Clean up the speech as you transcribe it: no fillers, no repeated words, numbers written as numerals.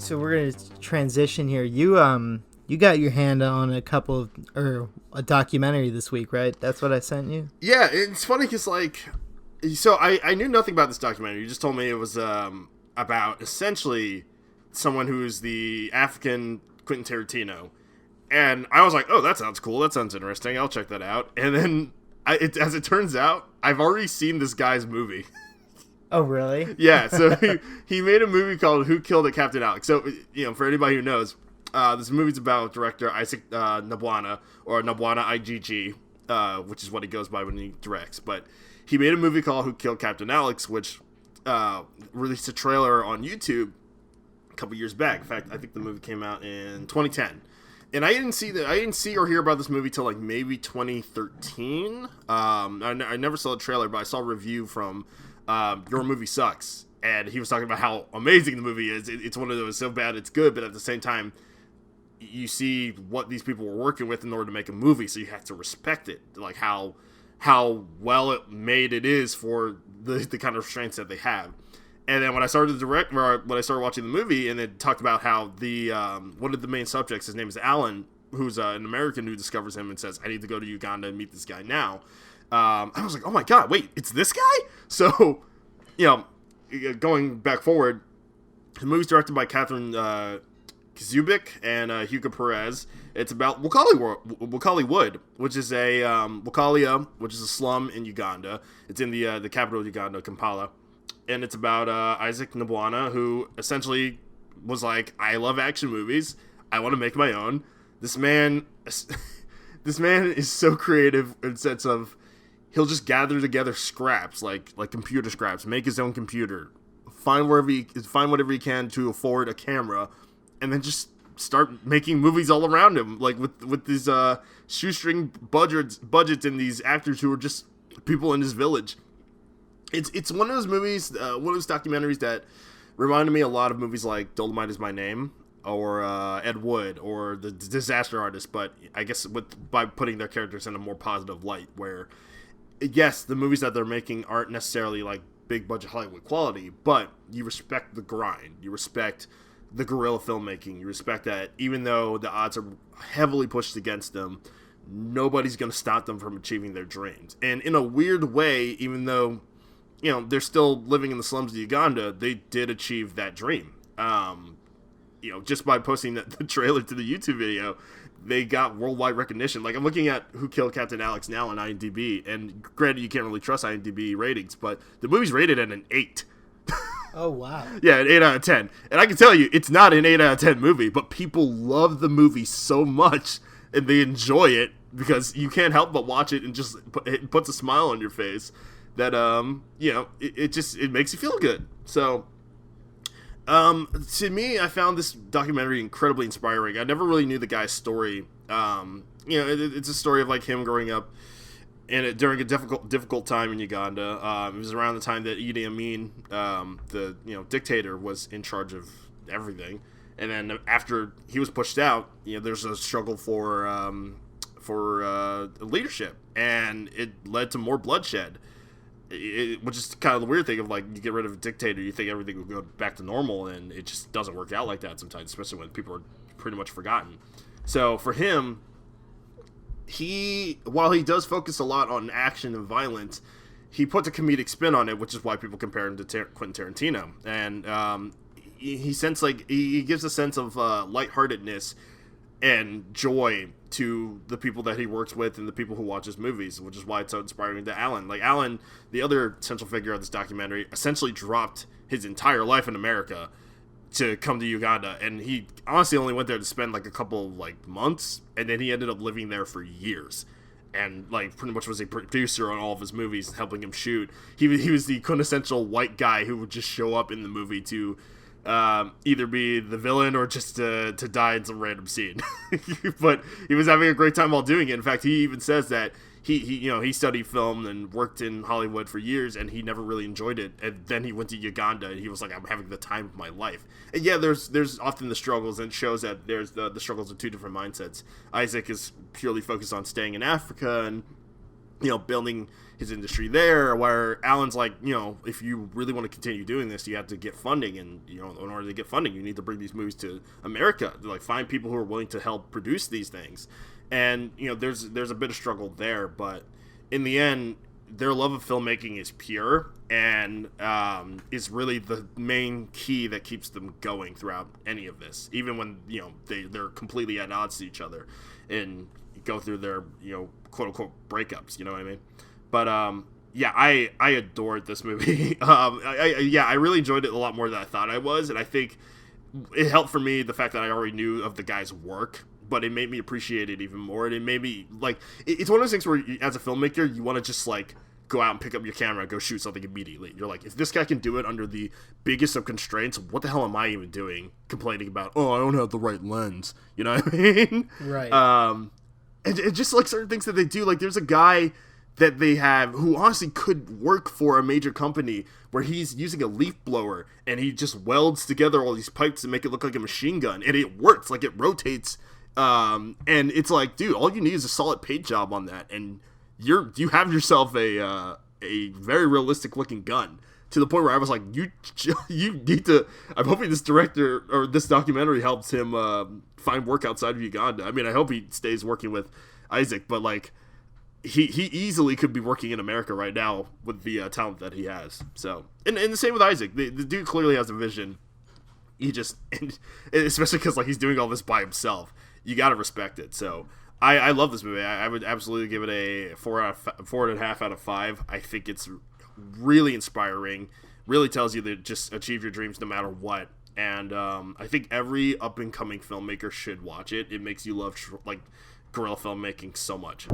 So we're gonna transition here. You got your hand on a documentary this week, right? That's what I sent you. Yeah, it's funny because so I knew nothing about this documentary. You just told me it was about essentially someone who is the African Quentin Tarantino, and I was like, oh, that sounds cool. That sounds interesting. I'll check that out. And then, as it turns out, I've already seen this guy's movie. Oh, really? Yeah, so he made a movie called Who Killed Captain Alex. So, for anybody who knows, this movie's about director Isaac Nabwana, or Nabwana IGG, which is what he goes by when he directs. But he made a movie called Who Killed Captain Alex, which released a trailer on YouTube a couple years back. In fact, I think the movie came out in 2010. And I didn't see or hear about this movie till maybe 2013. I never saw the trailer, but I saw a review from Your Movie Sucks, and he was talking about how amazing the movie is. It's one of those so bad it's good, but at the same time, you see what these people were working with in order to make a movie, so you have to respect it, like how well it made it is for the kind of restraints that they have. And then when I started watching the movie, and it talked about how one of the main subjects, his name is Alan, who's an American who discovers him and says, I need to go to Uganda and meet this guy now. I was like, oh my god, wait, it's this guy? So, going back forward, the movie's directed by Catherine Kazubik and Hugo Perez. It's about Wakali Wood, which is Wakalia, which is a slum in Uganda. It's in the capital of Uganda, Kampala. And it's about Isaac Nabwana, who essentially was like, I love action movies. I want to make my own. This man is so creative in the sense of he'll just gather together scraps, like computer scraps, make his own computer, find whatever he can to afford a camera, and then just start making movies all around him, like with these shoestring budgets and these actors who are just people in his village. It's one of those movies, one of those documentaries that reminded me a lot of movies like Dolomite Is My Name, or Ed Wood, or The Disaster Artist, but I guess by putting their characters in a more positive light, where, yes, the movies that they're making aren't necessarily like big budget Hollywood quality, but you respect the grind, you respect the guerrilla filmmaking, you respect that even though the odds are heavily pushed against them, nobody's going to stop them from achieving their dreams. And in a weird way, even though they're still living in the slums of Uganda, they did achieve that dream. Just by posting the trailer to the YouTube video, they got worldwide recognition. Like, I'm looking at Who Killed Captain Alex now on IMDb, and granted, you can't really trust IMDb ratings, but the movie's rated at an 8. Oh, wow. Yeah, an 8 out of 10. And I can tell you, it's not an 8 out of 10 movie, but people love the movie so much, and they enjoy it, because you can't help but watch it, and just it puts a smile on your face. That it makes you feel good. So, to me, I found this documentary incredibly inspiring. I never really knew the guy's story. It's a story of like him growing up during a difficult time in Uganda. It was around the time that Idi Amin, the dictator, was in charge of everything, and then after he was pushed out, there's a struggle for leadership, and it led to more bloodshed. Which is kind of the weird thing of, like, you get rid of a dictator, you think everything will go back to normal, and it just doesn't work out like that sometimes, especially when people are pretty much forgotten. So for him, while he does focus a lot on action and violence, he puts a comedic spin on it, which is why people compare him to Quentin Tarantino. And he gives a sense of lightheartedness and joy to the people that he works with and the people who watch his movies, which is why it's so inspiring to Alan. Like, Alan, the other central figure of this documentary, essentially dropped his entire life in America to come to Uganda, and he honestly only went there to spend like a couple months, and then he ended up living there for years, and like pretty much was a producer on all of his movies, helping him shoot. He was the quintessential white guy who would just show up in the movie to either be the villain or just to die in some random scene. But he was having a great time while doing it. In fact, he even says that he studied film and worked in Hollywood for years, and he never really enjoyed it. And then he went to Uganda, and he was like, I'm having the time of my life. And yeah, there's often the struggles, and it shows that there's the struggles of two different mindsets. Isaac is purely focused on staying in Africa and building his industry there, where Alan's like, if you really want to continue doing this, you have to get funding, and in order to get funding, you need to bring these movies to America, to like find people who are willing to help produce these things. And there's a bit of struggle there, but in the end, their love of filmmaking is pure, and is really the main key that keeps them going throughout any of this, even when they're completely at odds to each other and go through their quote unquote breakups. You know what I mean? But yeah, I adored this movie. I really enjoyed it a lot more than I thought I was, and I think it helped for me the fact that I already knew of the guy's work, but it made me appreciate it even more. And it made me like, it's one of those things where as a filmmaker, you want to just like go out and pick up your camera and go shoot something immediately. You're like, if this guy can do it under the biggest of constraints, what the hell am I even doing complaining about, oh, I don't have the right lens, you know what I mean? Right. And just like certain things that they do, like there's a guy that they have who honestly could work for a major company, where he's using a leaf blower and he just welds together all these pipes to make it look like a machine gun, and it works, like it rotates, and it's like, dude, all you need is a solid paint job on that, and you have yourself a very realistic looking gun, to the point where I was like, you need to, I'm hoping this director or this documentary helps him find work outside of Uganda. I mean, I hope he stays working with Isaac, but like he easily could be working in America right now with the talent that he has. So, and the same with Isaac. The dude clearly has a vision. He just, and especially because like he's doing all this by himself, you got to respect it. So I love this movie. I would absolutely give it a 4.5 out of 5. I think it's really inspiring. Really tells you that just achieve your dreams no matter what. And I think every up and coming filmmaker should watch it. It makes you love like guerrilla filmmaking so much.